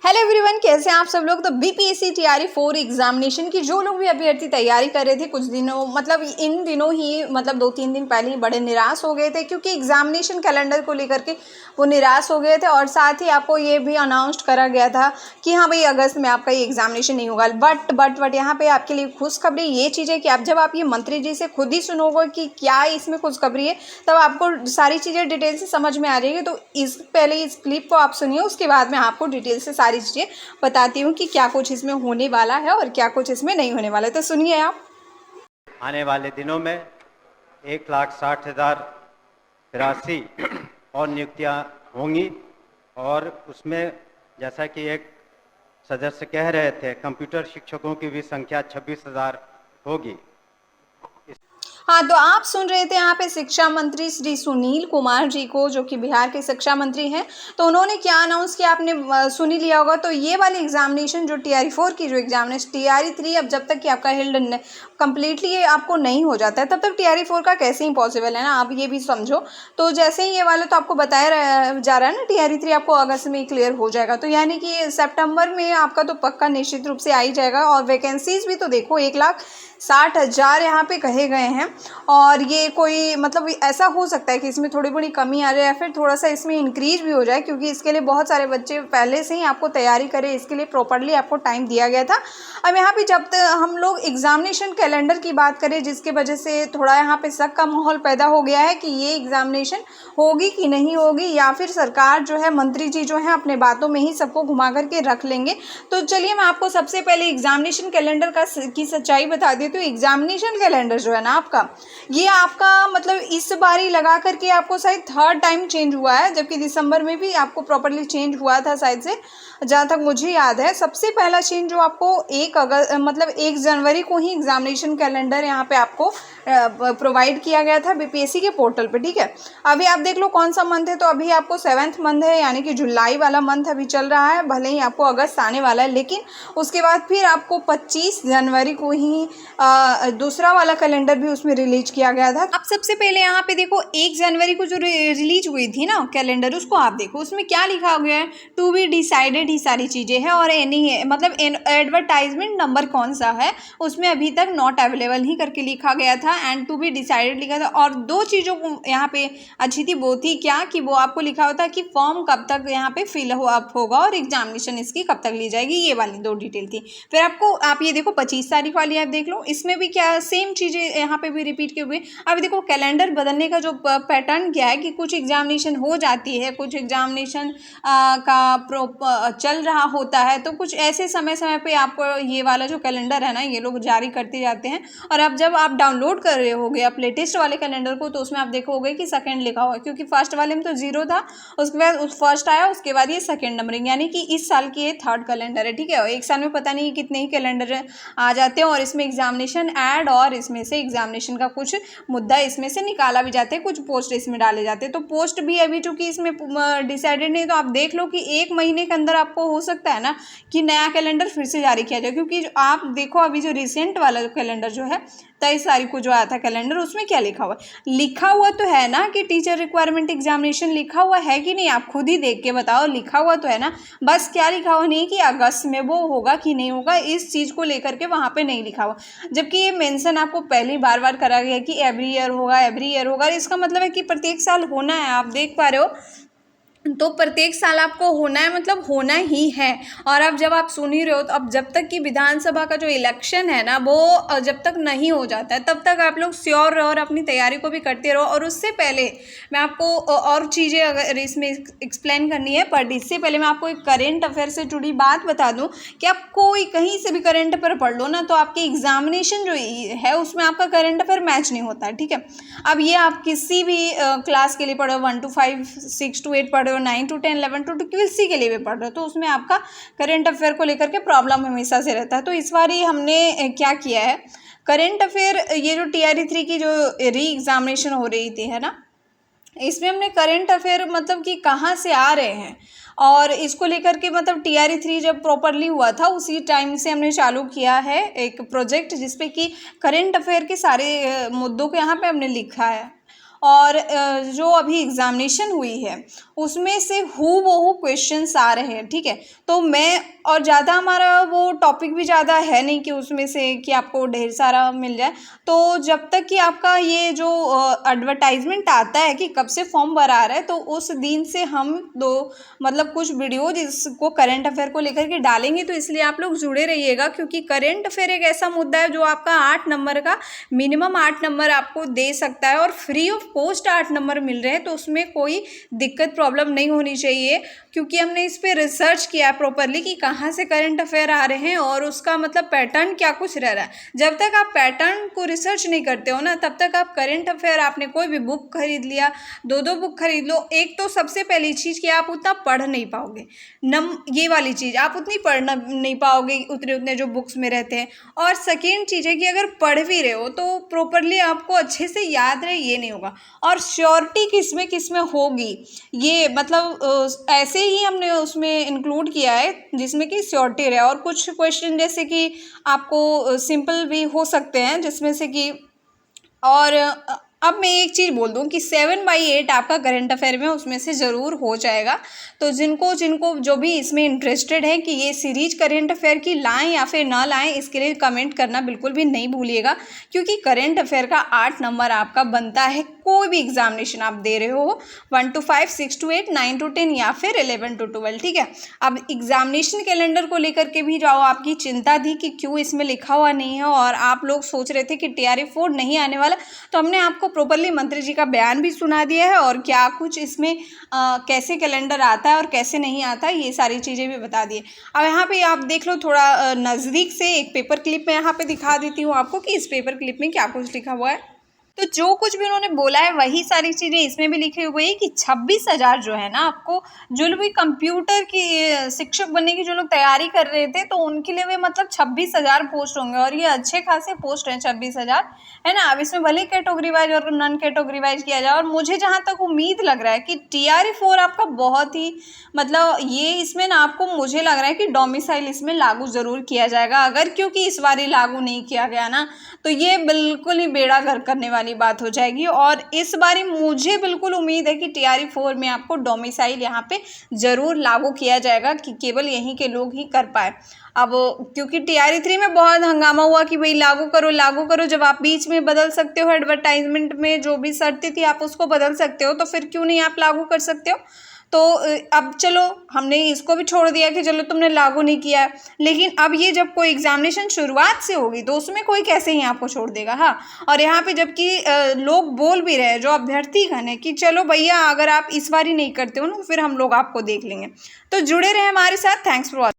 Hello everyone, कैसे हैं आप सब लोग। तो बीपीएससी टीआरई 4 एग्जामिनेशन की जो लोग भी अभ्यर्थी तैयारी कर रहे थे कुछ दिनों मतलब इन दिनों ही मतलब 2-3 दिन पहले ही बड़े निराश हो गए थे, क्योंकि एग्जामिनेशन कैलेंडर को लेकर के वो निराश हो गए थे। और साथ ही आपको ये भी अनाउंस करा गया था कि हाँ भाई अगस्त में आपका ये एग्जामिनेशन नहीं होगा। बट यहाँ पे आपके लिए खुशखबरी ये चीज़ है कि आप जब आप ये मंत्री जी से खुद ही सुनोगे कि क्या इसमें खुशखबरी है, तब आपको सारी चीज़ें डिटेल से समझ में आ जाएगी। तो पहले इस क्लिप को आप सुनिए, उसके बाद मैं आपको डिटेल से सारी चीज़ें बताती हूँ कि क्या कुछ इसमें होने वाला है और क्या कुछ इसमें नहीं होने वाला है। तो सुनिए आप। आने वाले दिनों में 1,60,083 और नियुक्तियां होंगी और उसमें जैसा कि एक सदस्य कह रहे थे, कंप्यूटर शिक्षकों की भी संख्या 26,000 होगी। हाँ, तो आप सुन रहे थे यहाँ पे शिक्षा मंत्री श्री सुनील कुमार जी को, जो कि बिहार के शिक्षा मंत्री हैं। तो उन्होंने क्या अनाउंस किया आपने सुन ही लिया होगा। तो ये वाली एग्जामिनेशन जो टीआरई 4 की जो एग्जामिनेशन टीआरई 3 अब जब तक कि आपका हेल्ड कम्प्लीटली ये आपको नहीं हो जाता है तब तक टीआरई 4 का कैसे ही पॉसिबल है ना, आप ये भी समझो। तो जैसे ही ये वाला तो आपको बताया जा रहा है ना, टीआरई 3 आपको अगस्त में क्लियर हो जाएगा। तो यानी कि सितंबर में आपका तो पक्का निश्चित रूप से आ ही जाएगा। और वैकेंसीज भी तो देखो 1,60,000 यहाँ पे कहे गए हैं। और ये कोई मतलब ऐसा हो सकता है कि इसमें थोड़ी बड़ी कमी आ जाए या फिर थोड़ा सा इसमें इंक्रीज भी हो जाए, क्योंकि इसके लिए बहुत सारे बच्चे पहले से ही आपको तैयारी करें, इसके लिए प्रॉपरली आपको टाइम दिया गया था। अब यहाँ पे जब तक हम लोग एग्जामिनेशन कैलेंडर की बात करें, जिसके वजह से थोड़ा यहाँ पे शक का माहौल पैदा हो गया है कि ये एग्जामिनेशन होगी कि नहीं होगी, या फिर सरकार जो है मंत्री जी जो है अपने बातों में ही सबको घुमा करके रख लेंगे। तो चलिए मैं आपको सबसे पहले एग्जामिनेशन कैलेंडर की सच्चाई बता दी। तो एग्जामिनेशन कैलेंडर जो है ना आपका, ये आपका मतलब इस बार ही लगा करके आपको शायद थर्ड टाइम चेंज हुआ है, जबकि दिसंबर में भी आपको प्रॉपरली चेंज हुआ था शायद से, जहाँ तक मुझे याद है। सबसे पहला चेंज जो आपको 1 जनवरी को ही एग्जामिनेशन कैलेंडर यहाँ पे आपको प्रोवाइड किया गया था बीपीएससी के पोर्टल पे, ठीक है। अभी आप देख लो कौन सा मंथ है। तो अभी आपको 7th मंथ है, यानी कि जुलाई वाला मंथ अभी चल रहा है। भले ही आपको अगस्त आने वाला है, लेकिन उसके बाद फिर आपको 25 जनवरी को ही दूसरा वाला कैलेंडर भी उसमें रिलीज किया गया था। अब सबसे पहले यहाँ पे देखो 1 जनवरी को जो रिलीज हुई थी ना कैलेंडर, उसको आप देखो, उसमें क्या लिखा गया है, टू बी डिसाइडेड ही सारी चीज़ें हैं। और एनी मतलब एडवर्टाइजमेंट नंबर कौन सा है उसमें अभी तक नॉट अवेलेबल ही करके लिखा गया था, एंड टू बी डिसाइडेड लिखा था। और दो चीज़ों को यहाँ पे अच्छी थी, वो थी क्या कि वो आपको लिखा होता कि फॉर्म कब तक यहाँ पे फिल अप होगा और एग्जामिनेशन इसकी कब तक ली जाएगी, ये वाली 2 डिटेल थी। फिर आपको आप ये देखो 25 तारीख वाली आप देख लो, इसमें भी क्या सेम चीज़ें यहाँ पे भी रिपीट किए हुए। अब देखो कैलेंडर बदलने का जो पैटर्न क्या है कि कुछ एग्जामिनेशन हो जाती है, कुछ एग्जामिनेशन का चल रहा होता है, तो कुछ ऐसे समय समय पे आपको ये वाला जो कैलेंडर है ना ये लोग जारी करते जाते हैं। और अब जब आप डाउनलोड कर रहे होगे आप लेटेस्ट वाले कैलेंडर को, तो उसमें आप देखोगे कि सेकंड लिखा हुआ है, क्योंकि फर्स्ट वाले में तो 0 था, उसके बाद फर्स्ट आया, उसके बाद ये सेकंड नंबरिंग, यानी कि इस साल की ये थर्ड कैलेंडर है, ठीक है। एक साल में पता नहीं कितने ही कैलेंडर आ जाते हैं, और इसमें एग्जामिनेशन ऐड और इसमें से एग्जामिनेशन का कुछ मुद्दा इसमें से निकाला भी जाते हैं, कुछ पोस्ट इसमें डाले जाते हैं। तो पोस्ट भी अभी चूंकि इसमें डिसाइडेड नहीं, तो आप देख लो कि 1 महीने के अंदर आपको हो सकता है ना कि नया कैलेंडर फिर से जारी किया जाए। क्योंकि आप देखो अभी जो रिसेंट वाला जो कैलेंडर जो है 23 तारीख को जो आया था कैलेंडर, उसमें क्या लिखा हुआ तो है ना कि टीचर रिक्वायरमेंट एग्जामिनेशन लिखा हुआ है कि नहीं, आप खुद ही देख के बताओ, लिखा हुआ तो है ना। बस क्या लिखा हुआ नहीं कि अगस्त में वो होगा कि नहीं होगा, इस चीज़ को लेकर के वहाँ पे नहीं लिखा हुआ। जबकि ये मेंशन आपको पहले ही बार बार करा गया कि एवरी ईयर होगा। इसका मतलब है कि प्रत्येक साल होना है, आप देख पा रहे हो। तो प्रत्येक साल आपको होना है, मतलब होना ही है। और अब जब आप सुन ही रहे हो, तो अब जब तक कि विधानसभा का जो इलेक्शन है ना वो जब तक नहीं हो जाता है तब तक आप लोग श्योर रहो और अपनी तैयारी को भी करते रहो। और उससे पहले मैं आपको और चीज़ें अगर इसमें एक्सप्लेन करनी है, पर इससे पहले मैं आपको एक करेंट अफेयर से जुड़ी बात बता दूं कि आप कोई कहीं से भी करेंट अफेयर पढ़ लो ना, तो आपकी एग्जामिनेशन जो है उसमें आपका करेंट अफेयर मैच नहीं होता है, ठीक है। अब ये आप किसी भी क्लास के लिए पढ़ो, 1 to 5, 6 to 8 पढ़ रहे हो, 9 to 10, 11 to 12 किसी के लिए भी पढ़ रहे हो, तो उसमें आपका करंट अफेयर को लेकर के प्रॉब्लम हमेशा से रहता है। तो इस बार ही हमने क्या किया है, करंट अफेयर ये जो टीआरई 3 की जो री एग्जामिनेशन हो रही थी है ना, इसमें हमने करंट अफेयर मतलब कि कहाँ से आ रहे हैं और इसको लेकर के मतलब टीआरई 3 जब प्रॉपरली हुआ था उसी टाइम से हमने चालू किया है एक प्रोजेक्ट, जिसपे कि करंट अफेयर के सारे मुद्दों को यहाँ पे हमने लिखा है। और जो अभी एग्ज़ामिनेशन हुई है उसमें से हूबहू क्वेश्चंस आ रहे हैं, ठीक है। तो मैं और ज़्यादा हमारा वो टॉपिक भी ज़्यादा है नहीं कि उसमें से कि आपको ढेर सारा मिल जाए। तो जब तक कि आपका ये जो एडवर्टाइजमेंट आता है कि कब से फॉर्म भरा आ रहा है, तो उस दिन से हम मतलब कुछ वीडियो जिसको करंट अफेयर को लेकर के डालेंगे, तो इसलिए आप लोग जुड़े रहिएगा, क्योंकि करंट अफेयर एक ऐसा मुद्दा है जो आपका 8 नंबर का मिनिमम 8 नंबर आपको दे सकता है और फ्री ऑफ कॉस्ट 8 नंबर मिल रहे हैं। तो उसमें कोई दिक्कत प्रॉब्लम नहीं होनी चाहिए, क्योंकि हमने इस पर रिसर्च किया प्रॉपरली कि कहाँ से करंट अफेयर आ रहे हैं और उसका मतलब पैटर्न क्या कुछ रह रहा है। जब तक आप पैटर्न को रिसर्च नहीं करते हो ना, तब तक आप करंट अफेयर, आपने कोई भी बुक खरीद लिया, 2-2 बुक खरीद लो, एक तो सबसे पहली चीज़ कि आप उतना पढ़ नहीं पाओगे। ये वाली चीज़ आप उतनी पढ़ नहीं पाओगे उतने जो बुक्स में रहते हैं। और सेकेंड चीज़ है कि अगर पढ़ भी रहे हो तो प्रॉपरली आपको अच्छे से याद रहे, ये नहीं होगा। और श्योरिटी किस में होगी, ये मतलब ऐसे ही हमने उसमें इंक्लूड किया है जिसमें कि श्योरिटी रहे। और कुछ क्वेश्चन जैसे कि आपको सिंपल भी हो सकते हैं जिसमें से कि और अब मैं एक चीज़ बोल दूं कि 7/8 आपका करंट अफेयर में उसमें से ज़रूर हो जाएगा। तो जिनको जो भी इसमें इंटरेस्टेड है कि ये सीरीज करंट अफेयर की लाएं या फिर ना लाएं, इसके लिए कमेंट करना बिल्कुल भी नहीं भूलिएगा, क्योंकि करंट अफेयर का 8 नंबर आपका बनता है। कोई भी एग्जामिनेशन आप दे रहे हो 1 to 5, 6 to 8, 9 to 10 या फिर 11 to 12, ठीक है। अब एग्जामिनेशन कैलेंडर को लेकर के भी जाओ, आपकी चिंता थी कि क्यों इसमें लिखा हुआ नहीं है और आप लोग सोच रहे थे कि TRE-4 नहीं आने वाला, तो हमने आपको प्रॉपरली मंत्री जी का बयान भी सुना दिया है और क्या कुछ इसमें कैसे कैलेंडर आता है और कैसे नहीं आता है, ये सारी चीज़ें भी बता दिए। अब यहाँ पे आप देख लो थोड़ा नज़दीक से एक पेपर क्लिप में यहाँ पे दिखा देती हूँ आपको कि इस पेपर क्लिप में क्या कुछ लिखा हुआ है। तो जो कुछ भी उन्होंने बोला है वही सारी चीज़ें इसमें भी लिखी हुई है कि 26,000 जो है ना, आपको जो लोग भी कंप्यूटर की शिक्षक बनने की जो लोग तैयारी कर रहे थे, तो उनके लिए भी मतलब 26,000 पोस्ट होंगे और ये अच्छे खासे पोस्ट हैं 26,000, है ना। अब इसमें भले कैटेगरी वाइज और नॉन कैटेगरी वाइज किया जाए, और मुझे जहाँ तक उम्मीद लग रहा है कि TRE-4 आपका बहुत ही मतलब ये इसमें ना आपको मुझे लग रहा है कि डोमिसाइल इसमें लागू ज़रूर किया जाएगा। अगर क्योंकि इस बार लागू नहीं किया गया ना, तो ये बिल्कुल ही बेड़ा गर्क करने वाली बात हो जाएगी। और इस बारी मुझे बिल्कुल उम्मीद है कि TRE-4 में आपको डोमिसाइल यहाँ पे ज़रूर लागू किया जाएगा कि केवल यहीं के लोग ही कर पाए। अब क्योंकि TRE-3 में बहुत हंगामा हुआ कि भाई लागू करो, जब आप बीच में बदल सकते हो, एडवर्टाइजमेंट में जो भी शर्तें थी आप उसको बदल सकते हो, तो फिर क्यों नहीं आप लागू कर सकते हो। तो अब चलो हमने इसको भी छोड़ दिया कि चलो तुमने लागू नहीं किया है, लेकिन अब ये जब कोई एग्जामिनेशन शुरुआत से होगी तो उसमें कोई कैसे ही आपको छोड़ देगा। हाँ, और यहाँ पे जबकि लोग बोल भी रहे हैं जो अभ्यर्थीगण है कि चलो भैया अगर आप इस बार ही नहीं करते हो ना, फिर हम लोग आपको देख लेंगे। तो जुड़े रहे हमारे साथ। Thanks for watching.